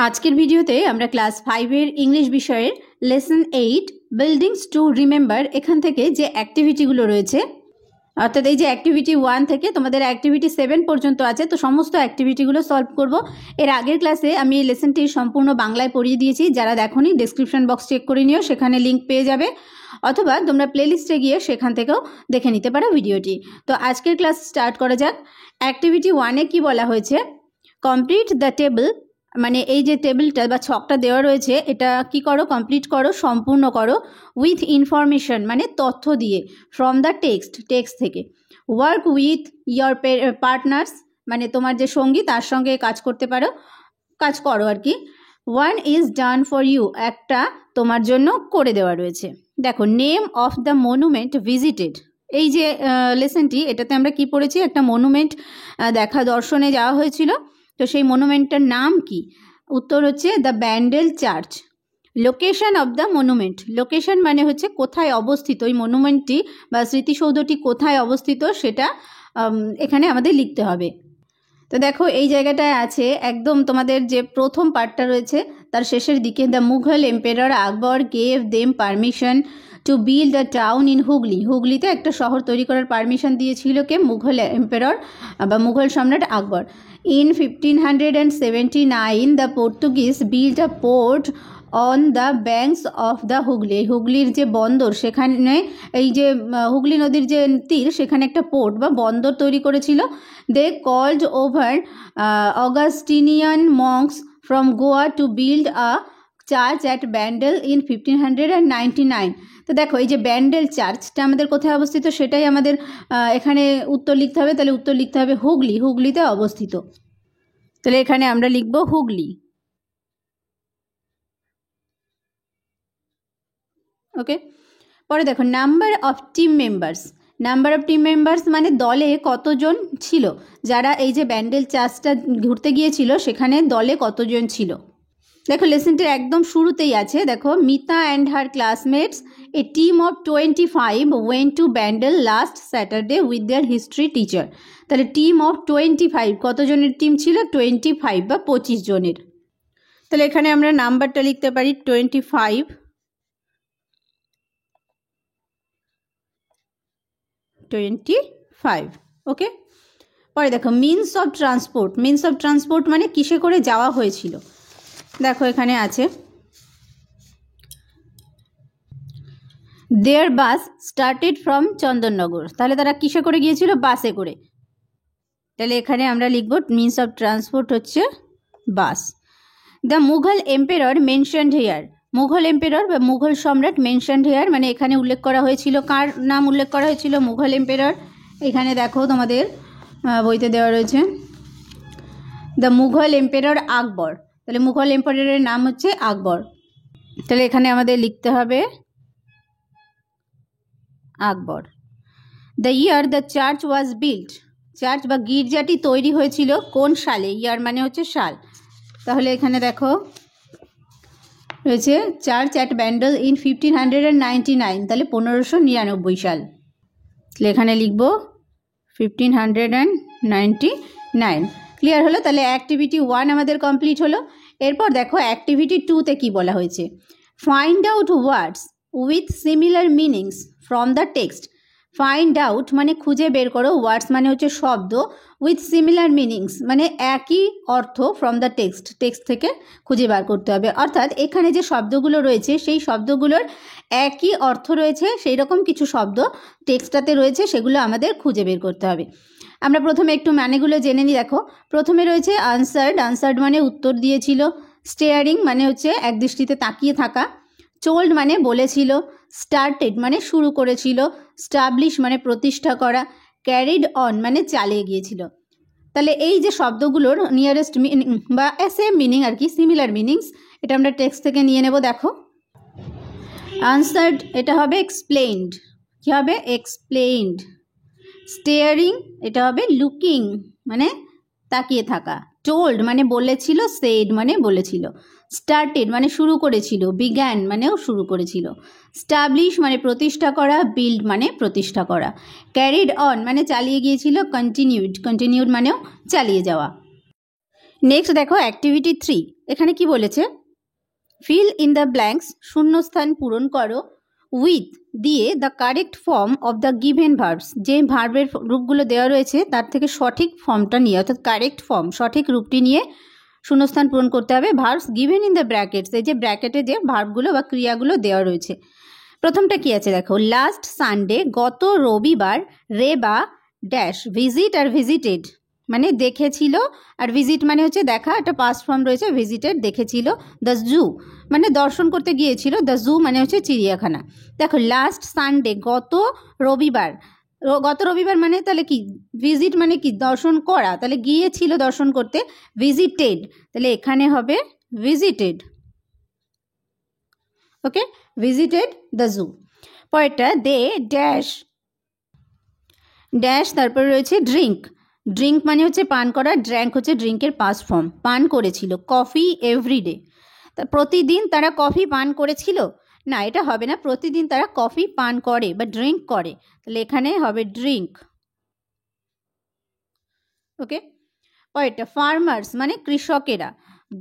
আজকের ভিডিওতে আমরা ক্লাস 5 এর ইংলিশ বিষয়ের লেসন 8 বিল্ডিংস টু রিমেম্বার এখান থেকে যে অ্যাক্টিভিটিগুলো রয়েছে, অর্থাৎ এই যে অ্যাক্টিভিটি 1 থেকে তোমাদের অ্যাক্টিভিটি 7 পর্যন্ত আছে, তো সমস্ত অ্যাক্টিভিটিগুলো সলভ করব। এর আগের ক্লাসে আমি এই লেসনটি সম্পূর্ণ বাংলায় পড়িয়ে দিয়েছি, যারা দেখোনি ডেসক্রিপশন বক্স চেক করে নিও, সেখানে লিঙ্ক পেয়ে যাবে, অথবা তোমরা প্লেলিস্টে গিয়ে সেখান থেকেও দেখে নিতে পারো ভিডিওটি। তো আজকের ক্লাস স্টার্ট করা যাক। অ্যাক্টিভিটি 1-এ কি বলা হয়েছে, কমপ্লিট দ্য টেবিল, মানে এই যে টেবিলটা বা ছকটা দেওয়া রয়েছে এটা কি করো, কমপ্লিট করো, সম্পূর্ণ করো, উইথ ইনফরমেশন মানে তথ্য দিয়ে, ফ্রম দ্য টেক্সট থেকে। ওয়ার্ক উইথ ইয়োর পার্টনার্স মানে তোমার যে সঙ্গী তার সঙ্গে কাজ করো আর কি। One is done for you, একটা তোমার জন্য করে দেওয়া রয়েছে। দেখো, name of the monument visited, এই যে লেসনটি এটাতে আমরা কি পড়েছি, একটা মনুমেন্ট দর্শনে যাওয়া হয়েছিল, তো সেই মনুমেন্টটার নাম কি? উত্তর হচ্ছে the Bandel church. Location of the monument, location মানে হচ্ছে কোথায় অবস্থিত, ওই মনুমেন্টটি বা স্মৃতিসৌধটি কোথায় অবস্থিত সেটা এখানে আমাদের লিখতে হবে। তো দেখো এই জায়গাটায় আছে একদম তোমাদের যে প্রথম পার্টটা রয়েছে তার শেষের দিকে, the Mughal emperor Akbar gave them permission to build a town in Hooghly. হুগলিতে একটা শহর তৈরি করার পারমিশন দিয়েছিল কে? মুঘল এম্পেরর বা মুঘল সম্রাট Akbar. In 1579 the Portuguese build a port on the banks of the Hooghly. হুগলির যে বন্দর, সেখানে এই যে হুগলি নদীর যে তীর, সেখানে একটা পোর্ট বা বন্দর তৈরি করেছিল। They called over Augustinian monks from Goa to build a church at Bandel in 1599। তো দেখো এই যে ব্যান্ডেল চার্চটা আমাদের কোথায় অবস্থিত সেটাই আমাদের এখানে উত্তর লিখতে হবে। তাহলে উত্তর লিখতে হবে হুগলিতে অবস্থিত। তাহলে এখানে আমরা লিখব হুগলি। ওকে, পরে দেখো নাম্বার অফ টিম মেম্বার্স মানে দলে কতজন ছিল, যারা এই যে ব্যান্ডেল চার্চটা ঘুরতে গিয়েছিল সেখানে দলে কতজন ছিল। দেখো লেসনটির একদম শুরুতেই আছে, দেখো Mita and her classmates A team of 25 went to Bandel last Saturday with their history teacher. তাহলে টিম অফ 25, কতজনের টিম ছিল? 25 বা 25 জনের। তাহলে এখানে আমরা নাম্বারটা লিখতে পারি 25। ওকে, পরে দেখো মিনস অফ ট্রান্সপোর্ট মানে কিসে করে যাওয়া হয়েছিল। দেখো এখানে আছে দেয়ার বাস স্টার্টেড ফ্রম চন্দননগর। তাহলে তারা কিসে করে গিয়েছিল? বাসে করে। তাহলে এখানে আমরা লিখব মিনস অফ ট্রান্সপোর্ট হচ্ছে bus. The Mughal emperor mentioned here, Mughal emperor বা মুঘল সম্রাট মেনশনড হেয়ার মানে এখানে উল্লেখ করা হয়েছিল, কার নাম উল্লেখ করা হয়েছিল? মুঘল এম্পেরর। এখানে দেখো তোমাদের বইতে দেওয়া রয়েছে দ্য মুঘল এম্পেরর আকবর। তাহলে মুঘল এম্পায়ারের নাম হচ্ছে আকবর। তাহলে এখানে আমাদের লিখতে হবে Akbar. The year the church was built, church বা গির্জাটি তৈরি হয়েছিল কোন সালে? ইয়ার মানে হচ্ছে সাল। তাহলে এখানে দেখো রয়েছে চার্চ অ্যাট ব্যান্ডেল ইন 1599, তাহলে 1599 সাল। তাহলে এখানে লিখব 1599। ক্লিয়ার হলো? তাহলে অ্যাক্টিভিটি 1 আমাদের কমপ্লিট হলো। এরপর দেখো অ্যাক্টিভিটি 2-তে কি বলা হয়েছে, find out words with similar meanings from the text. Find out মানে খুঁজে বের করো, ওয়ার্ডস মানে হচ্ছে শব্দ, উইথ সিমিলার মিনিংস মানে একই অর্থ, ফ্রম দ্য টেক্সট থেকে খুঁজে বার করতে হবে। অর্থাৎ এখানে যে শব্দগুলো রয়েছে সেই শব্দগুলোর একই অর্থ রয়েছে, সেই রকম কিছু শব্দ টেক্সটটাতে রয়েছে, সেগুলো আমাদের খুঁজে বের করতে হবে। আমরা প্রথমে একটু মানেগুলো জেনে নিই। দেখো প্রথমে রয়েছে আনসার্ড মানে উত্তর দিয়েছিল, স্টেয়ারিং মানে হচ্ছে একদৃষ্টিতে তাকিয়ে থাকা, টোল্ড মানে বলেছিল, স্টার্টেড মানে শুরু করেছিল, স্টাবলিশ মানে প্রতিষ্ঠা করা, ক্যারিড অন মানে চালিয়ে গিয়েছিল। তাহলে এই যে শব্দগুলোর নিয়ারেস্ট মিনিং বা সেম মিনিং আর কি, সিমিলার মিনিংস, এটা আমরা টেক্সট থেকে নিয়ে নেব। দেখো আনসার্ড এটা হবে এক্সপ্লেইনড, কী হবে? এক্সপ্লেইনড। স্টেয়ারিং এটা হবে লুকিং মানে তাকিয়ে থাকা, টোল্ড মানে বলেছিল, সেড মানে বলেছিল, স্টার্টেড মানে শুরু করেছিল, বিগ্যান মানেও শুরু করেছিল, স্টাবলিশ মানে প্রতিষ্ঠা করা, বিল্ড মানে প্রতিষ্ঠা করা, ক্যারিড অন মানে চালিয়ে গিয়েছিল, কন্টিনিউড মানেও চালিয়ে যাওয়া। নেক্সট দেখো অ্যাক্টিভিটি 3, এখানে কি বলেছে, ফিল ইন দ্য ব্ল্যাঙ্কস, শূন্যস্থান পূরণ করো, উইথ দিয়ে the correct form of the given verbs, যে ভার্বের রূপগুলো দেওয়া রয়েছে তার থেকে সঠিক ফর্মটা নিয়ে, অর্থাৎ কারেক্ট ফর্ম, সঠিক রূপটি নিয়ে শূন্যস্থান পূরণ করতে হবে। Verbs given in the brackets, এই যে ব্র্যাকেটে যে ভার্বগুলো বা ক্রিয়াগুলো দেওয়া রয়েছে। প্রথমটা কি আছে দেখো, লাস্ট সানডে, গত রবিবার, রেবা ড্যাশ ভিজিট আর ভিজিটেড, মানে দেখেছিল, আর ভিজিট মানে হচ্ছে দেখা, একটা পাস্ট ফর্ম রয়েছে, ভিজিটেড দেখেছিল। দ্য জু মানে দর্শন করতে গিয়েছিল, দ্য জু মানে হচ্ছে চিড়িয়াখানা। দেখো লাস্ট সানডে, গত রবিবার, গত রবিবার মানে তাহলে কি, ভিজিট মানে কি দর্শন করা, তাহলে গিয়েছিল দর্শন করতে, ভিজিটেড, তাহলে এখানে হবে visited. Okay, visited the zoo. পরেরটা, দে ড্যাশ ড্যাশ, তারপরে রয়েছে ড্রিঙ্ক, ড্রিঙ্ক মানে হচ্ছে পান করা, ড্র্যাঙ্ক হচ্ছে ড্রিঙ্কের পাস্ট ফর্ম, পান করেছিল। কফি এভরিডে, তা প্রতিদিন তারা কফি পান করেছিল, না এটা হবে না, প্রতিদিন তারা কফি পান করে বা ড্রিঙ্ক করে, তাহলে এখানে হবে ড্রিঙ্ক। ওকে, পরেরটা, ফার্মার্স মানে কৃষকেরা,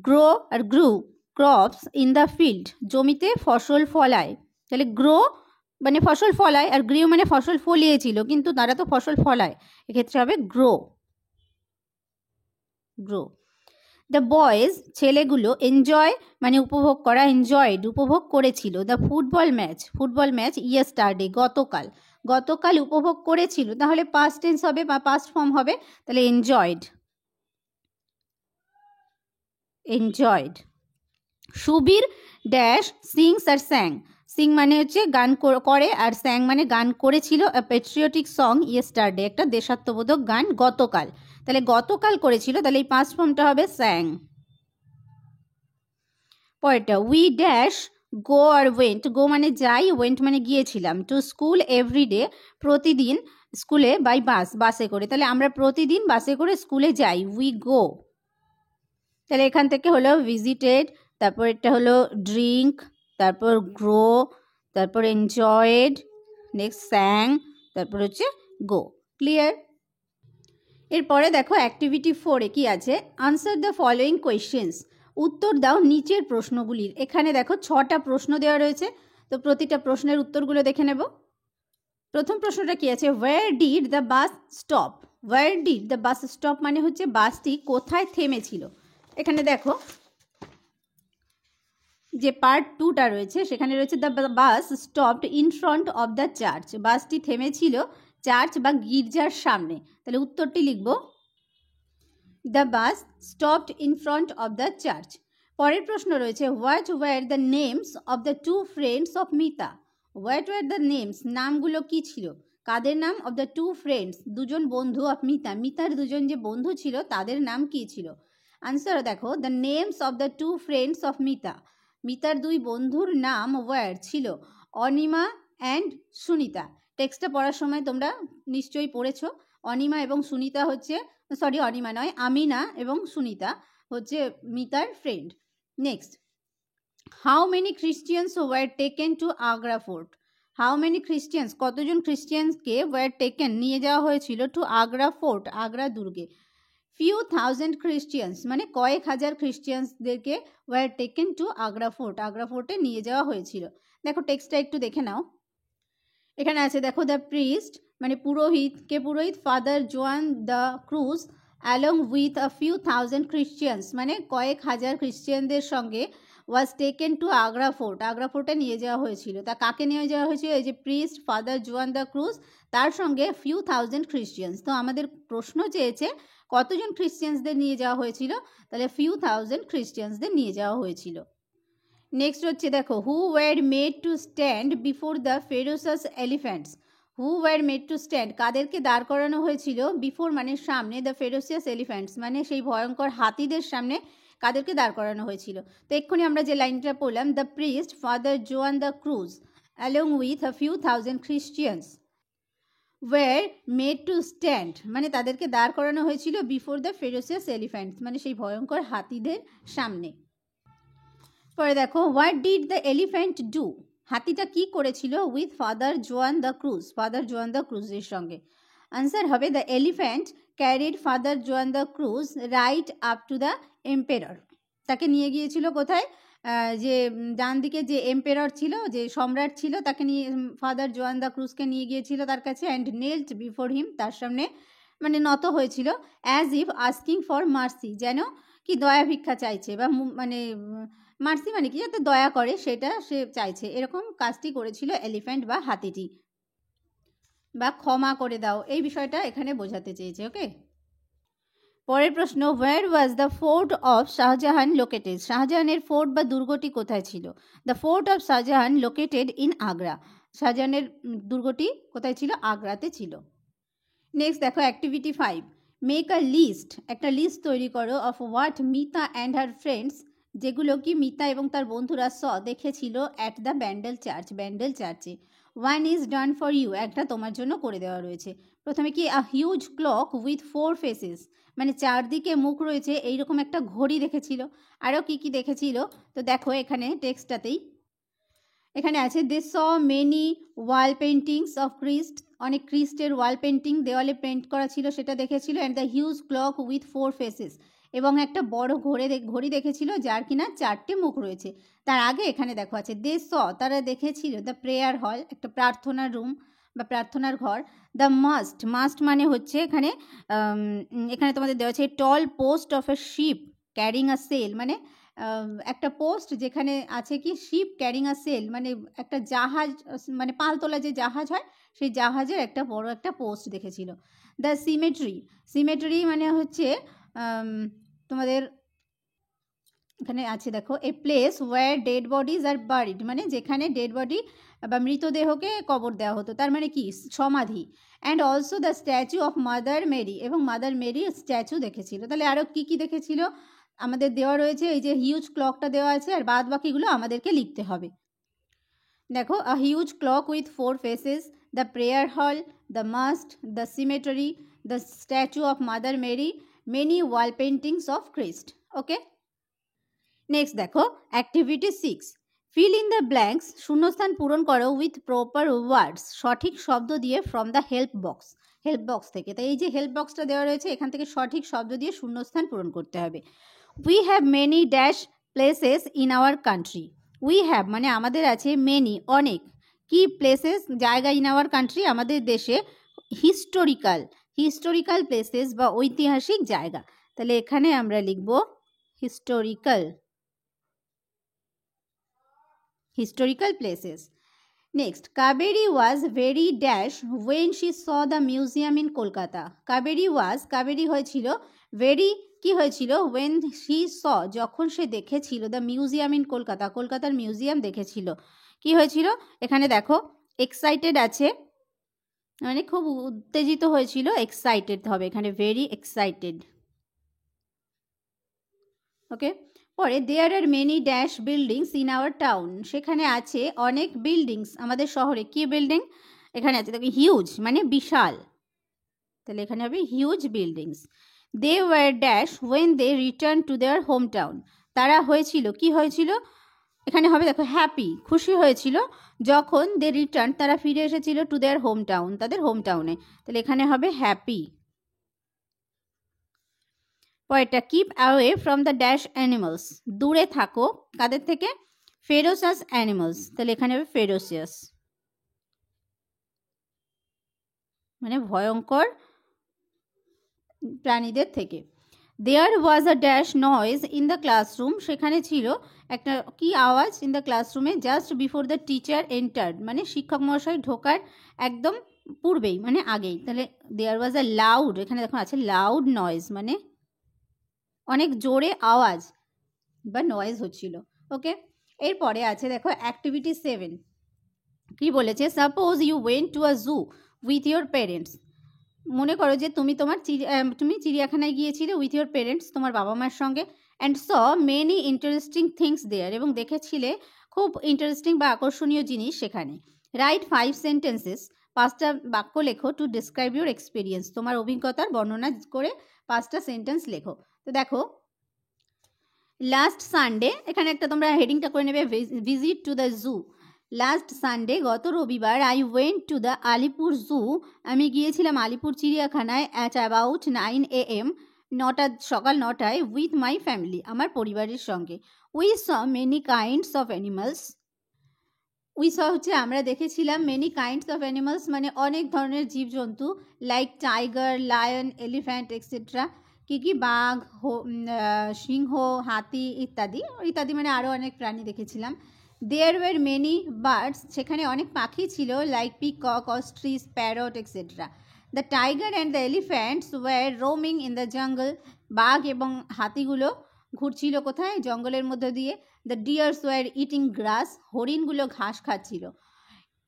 গ্রো আর grew crops in the field, জমিতে ফসল ফলায়, তাহলে গ্রো মানে ফসল ফলায়, আর গ্রিউ মানে ফসল ফলিয়েছিল, কিন্তু তারা তো ফসল ফলায়, এক্ষেত্রে হবে গ্রো, গ্রো। দ্য বয়েজ ছেলেগুলো, এনজয় মানে উপভোগ করা, এনজয়েড উপভোগ করেছিল। The football match, football match yesterday গতকাল, গতকাল উপভোগ করেছিল, তাহলে পাস্ট টেন্স হবে বা পাস্ট ফর্ম হবে, তাহলে enjoyed, enjoyed. Subir dash sings আর স্যাং, সিং মানে হচ্ছে গান করে, আর স্যাং মানে গান করেছিল, আ প্যাট্রিয়টিক সং ইয়েস্টারডে, একটা দেশাত্মবোধক গান গতকাল, তাহলে গতকাল করেছিল, তাহলে এই পাস্ট ফর্মটা হবে স্যাং। পরেরটা, উই ড্যাশ গো আর ওয়েন্ট, গো মানে যাই, ওয়েন্ট মানে গিয়েছিলাম, টু স্কুল এভরিডে, প্রতিদিন স্কুলে বাই বাস, বাসে করে, তাহলে আমরা প্রতিদিন বাসে করে স্কুলে যাই, উই গো, তাহলে এখান থেকে হলো ভিজিটেড, তারপর এটা হলো ড্রিঙ্ক, তারপর গ্রো, তারপর এনজয়েড, নেক্সট স্যাং, তারপর হচ্ছে গো। ক্লিয়ার? এরপরে দেখো অ্যাক্টিভিটি 4-এ কি আছে, আনসার দ্য ফলোয়িং কোয়েশ্চেন্স, উত্তর দাও নিচের প্রশ্নগুলির। এখানে দেখো 6টা প্রশ্ন দেওয়া রয়েছে, তো প্রতিটা প্রশ্নের উত্তরগুলো দেখে নেব। প্রথম প্রশ্নটা কি আছে, wire did the bus stop, wire did the bus stop মানে হচ্ছে বাসটি কোথায় থেমেছিল। এখানে দেখো যে পার্ট 2টা রয়েছে, সেখানে রয়েছে the bus stopped in front of the church, বাসটি থেমেছিল চার্চ বা গির্জার সামনে, তাহলে উত্তরটি লিখব the bus stopped in front of the church. পরের প্রশ্ন রয়েছে, what were the names of the two friends of Mita, what were the names নামগুলো কি ছিল, কাদের নাম, অফ দ্য টু ফ্রেন্ডস দুজন বন্ধু, অফ মিতা মিতার দুজন যে বন্ধু ছিল তাদের নাম কি ছিল। আনসার দেখো, the names of the two friends of Mita, মিতার দুই বন্ধুর নাম ওয়্যার ছিল অনিমা অ্যান্ড সুনিতা। টেক্সটটা পড়ার সময় তোমরা নিশ্চয়ই পড়েছো, অনিমা এবং সুনিতা হচ্ছে, সরি অনিমা নয়, আমিনা এবং সুনিতা হচ্ছে মিতার friend. Next, how many Christians were taken to Agra fort, how many Christians কতজন খ্রিস্টিয়ানসকে ওয়্যার টেকেন নিয়ে যাওয়া হয়েছিল টু আগ্রা ফোর্ট আগ্রা দুর্গে। ফিউ থাউজেন্ড খ্রিস্টিয়ানস মানে কয়েক হাজার খ্রিস্টিয়ানসদেরকে ওয়্যার টেকেন টু আগ্রা ফোর্টে নিয়ে যাওয়া হয়েছিল। দেখো টেক্সটটা একটু দেখে নাও, এখানে আছে দেখো, দ্য প্রিস্ট মানে পুরোহিত, কে পুরোহিত, father Joan de Cruz along with a few thousand Christians মানে কয়েক হাজার খ্রিস্টিয়ানদের সঙ্গে ওয়াজ টেকেন টু আগ্রা ফোর্টে নিয়ে যাওয়া হয়েছিল। তা কাকে নিয়ে যাওয়া হয়েছিল, এই যে priest, father Joan de cruise, তার সঙ্গে ফিউ থাউজেন্ড খ্রিস্টিয়ানস। তো আমাদের প্রশ্ন চেয়েছে কতজন খ্রিস্টিয়ানসদের নিয়ে যাওয়া হয়েছিল, তাহলে ফিউ থাউজেন্ড খ্রিস্টিয়ানসদের নিয়ে যাওয়া হয়েছিল। নেক্সট হচ্ছে দেখো, who were made to stand before the ferocious elephants, who were made to stand কাদেরকে দাঁড় করানো হয়েছিল, বিফোর মানে সামনে, দ্য ফেরোসিয়াস এলিফ্যান্টস মানে সেই ভয়ঙ্কর হাতিদের সামনে কাদেরকে দাঁড় করানো হয়েছিল। তো এক্ষুনি আমরা যে লাইনটা পড়লাম, the priest, father Joan de Cruz along with a few thousand Christians were made to stand মানে তাদেরকে দাঁড় করানো হয়েছিল বিফোর দ্য ফেরোসিয়াস এলিফ্যান্টস মানে সেই ভয়ঙ্কর হাতিদের সামনে। পরে দেখো, what did the elephant do, হাতিটা কি করেছিল with father Joan de Cruz, father Joan de ক্রুজের সঙ্গে। আনসার হবে, the elephant carried father Joan de Cruz right up to the emperor, তাকে নিয়ে গিয়েছিল কোথায়, যে ডান দিকে যে এম্পেরর ছিল, যে সম্রাট ছিল, তাকে নিয়ে ফাদার জোয়ান দ্য ক্রুজকে নিয়ে গিয়েছিল তার কাছে, অ্যান্ড নেলড বিফোর হিম, তার সামনে মানে নত হয়েছিল, as if asking for mercy, যেন কি দয়া ভিক্ষা চাইছে, বা মানে মার্সি মানে কি, যাতে দয়া করে সেটা সে চাইছে, এরকম কাজটি করেছিল এলিফ্যান্ট বা হাতিটি, বা ক্ষমা করে দাও, এই বিষয়টা এখানে বোঝাতে চেয়েছে। ওকে, পরের প্রশ্ন, where was the fort of Shahjahan located, শাহজাহানের ফোর্ট বা দুর্গটি কোথায় ছিল? The fort of Shahjahan located in Agra, শাহজাহানের দুর্গটি কোথায় ছিল? আগ্রাতে ছিল। নেক্সট দেখো অ্যাক্টিভিটি 5, মেক আ লিস্ট, একটা লিস্ট তৈরি করো of what Mita and her friends, যেগুলো কি মিতা এবং তার বন্ধুরা দেখেছিল at the Bandel church, Bandel চার্চে। One is done for you, একটা তোমার জন্য করে দেওয়া রয়েছে। প্রথমে কি, আ হিউজ ক্লক উইথ 4 ফেসেস, মানে চারদিকে মুখ রয়েছে এইরকম একটা ঘড়ি দেখেছিল। আরও কি কি দেখেছিল, তো দেখো এখানে টেক্সটটাতেই এখানে আছে, they saw many wall paintings of Christ, অনেক ক্রিস্টের ওয়াল পেন্টিং দেওয়ালে পেন্ট করা ছিল সেটা দেখেছিল, and the huge clock with 4 faces, এবং একটা বড় ঘড়ি দেখেছিল যার কিনা 4টে মুখ রয়েছে। তার আগে এখানে দেখো আছে, দে স, তারা দেখেছিল দ্য প্রেয়ার হল, একটা প্রার্থনার রুম বা প্রার্থনার ঘর। দ্য মাস্ট মানে হচ্ছে এখানে এখানে তোমাদের দেওয়া আছে, tall post of a ship carrying a sail, মানে একটা পোস্ট যেখানে আছে কি, শিপ ক্যারিং আ সেল, মানে একটা জাহাজ, মানে পালতোলা যে জাহাজ হয় সেই জাহাজের একটা বড় একটা পোস্ট দেখেছিল। দ্য সিমেট্রি মানে হচ্ছে তোমাদের এখানে আছে দেখো, a place where dead bodies are buried, মানে যেখানে ডেড বডি বা মৃতদেহকে কবর দেওয়া হতো, তার মানে কি, সমাধি। And also the statue of mother Mary, এবং মাদার মেরির স্ট্যাচু দেখেছিল। তাহলে আরও কী কী দেখেছিল আমাদের দেওয়া রয়েছে, এই যে হিউজ ক্লকটা দেওয়া আছে, আর বাদ বাকিগুলো আমাদেরকে লিখতে হবে। দেখো, a huge clock with 4 faces, the prayer hall, the mast, the cemetery, the statue of mother Mary, many wall paintings of Christ. Okay, next দেখো activity 6, fill in the blanks, শূন্যস্থান পূরণ করো উইথ প্রপার ওয়ার্ডস, সঠিক শব্দ দিয়ে, from the help box থেকে। তাই এই যে হেল্প বক্সটা দেওয়া রয়েছে এখান থেকে সঠিক শব্দ দিয়ে শূন্যস্থান পূরণ করতে হবে। We have many dash places in our country, we have মানে আমাদের আছে, মেনি অনেক, কি প্লেসেস জায়গা, ইন আওয়ার কান্ট্রি আমাদের দেশে, হিস্টোরিক্যাল প্লেসেস বা ঐতিহাসিক জায়গা। তাহলে এখানে আমরা লিখব historical places. Next, Kaveri was very dash when she saw the museum in Kolkata. Kaveri হয়েছিল very, কি হয়েছিল, when she saw, যখন সে দেখেছিল, the museum in Kolkata, কলকাতার মিউজিয়াম দেখেছিল, কি হয়েছিল এখানে দেখো, এক্সাইটেড আছে, মানে খুব উত্তেজিত হয়েছিল, এক্সাইটেড হবে এখানে, ভেরি এক্সাইটেড। ওকে, পরে there are many dash buildings in our town, সেখানে আছে অনেক বিল্ডিংস আমাদের শহরে, কি বিল্ডিং এখানে আছে দেখো, হিউজ মানে বিশাল, তাহলে এখানে হবে huge buildings. They were dash when they return to their home town, তারা হয়েছিল, কি হয়েছিল এখানে হবে দেখো, হ্যাপি, খুশি হয়েছিল যখন দে রিটার্ন, তারা ফিরে এসেছিল, টু দেয়ার হোম টাউন, তাদের হোম টাউনে, তাহলে এখানে হবে হ্যাপি। পরেরটা, keep away from the dash animals, দূরে থাকো কাদের থেকে, ফেরোসাস অ্যানিমালস, তাহলে এখানে হবে ফেরোসিয়াস, মানে ভয়ঙ্কর প্রাণীদের থেকে। There was a dash noise in the classroom, সেখানে ছিল একটা কি আওয়াজ, ইন দ্য ক্লাসরুমে, just before the teacher entered, মানে শিক্ষক মহাশয় ঢোকার একদম পূর্বেই, মানে আগেই, তাহলে দেয়ার ওয়াজ আ লাউড, এখানে দেখো আছে লাউড নয়েজ, মানে অনেক জোরে আওয়াজ বা নয়েজ হচ্ছিল। ওকে, এরপরে আছে দেখো অ্যাক্টিভিটি 7, কি বলেছে, suppose you went to a zoo with your parents, মনে করো যে তুমি চিড়িয়াখানায় গিয়েছিলে উইথ ইয়োর পেরেন্টস, তোমার বাবা মার সঙ্গে, and saw many interesting things there, এবং দেখেছিলে খুব ইন্টারেস্টিং বা আকর্ষণীয় জিনিস সেখানে। রাইট 5 সেন্টেন্সেস, 5টা বাক্য লেখো, টু ডিসক্রাইব ইউর এক্সপিরিয়েন্স, তোমার অভিজ্ঞতার বর্ণনা করে 5টা সেন্টেন্স লেখো। তো দেখো, লাস্ট সানডে, এখানে একটা তোমরা হেডিংটা করে নেবে, visit to the zoo. Last Sunday, গত রবিবার, I went to the Alipur zoo, আমি গিয়েছিলাম আলিপুর চিড়িয়াখানায়, অ্যাট অ্যাবাউট 9 AM, সকাল 9টায় উইথ মাই ফ্যামিলি, আমার পরিবারের সঙ্গে। We saw many kinds of animals. We saw হচ্ছে আমরা দেখেছিলাম, মেনি কাইন্ডস অফ অ্যানিমালস মানে অনেক ধরনের জীবজন্তু, like tiger, lion, elephant etcetera. কি বাঘ, সিংহ, হাতি ইত্যাদি ইত্যাদি, মানে আরও অনেক প্রাণী দেখেছিলাম। দেয়ার ওয়ার মেনি বার্ডস, সেখানে অনেক পাখি ছিল, like peacock, ostrich, parrot etcetera. The tiger and the elephants were roaming in the jungle, বাঘ এবং হাতিগুলো ঘুরছিল কোথায়? জঙ্গলের মধ্যে দিয়ে। The deers were eating grass, হরিণগুলো ঘাস খাচ্ছিল।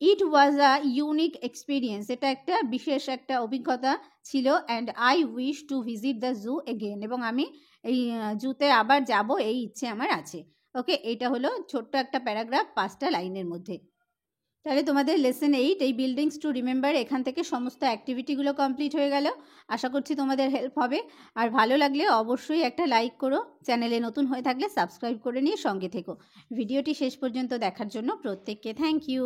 ইট ওয়াজ আ ইউনিক এক্সপিরিয়েন্স, এটা একটা বিশেষ একটা অভিজ্ঞতা ছিল। And I wish to visit the zoo again, এবং আমি এই জুতে আবার যাব এই ইচ্ছে আমার আছে। ওকে, এইটা হলো ছোট্ট একটা প্যারাগ্রাফ 5টা লাইনের মধ্যে। তাহলে তোমাদের লেসন 8 এই বিল্ডিংস টু রিমেম্বার, এখান থেকে সমস্ত অ্যাক্টিভিটিগুলো কমপ্লিট হয়ে গেল। আশা করছি তোমাদের হেল্প হবে। আর ভালো লাগলে অবশ্যই একটা লাইক করো, চ্যানেলে নতুন হয়ে থাকলে সাবস্ক্রাইব করে নিয়ে সঙ্গে থেকো। ভিডিওটি শেষ পর্যন্ত দেখার জন্য প্রত্যেককে থ্যাংক ইউ।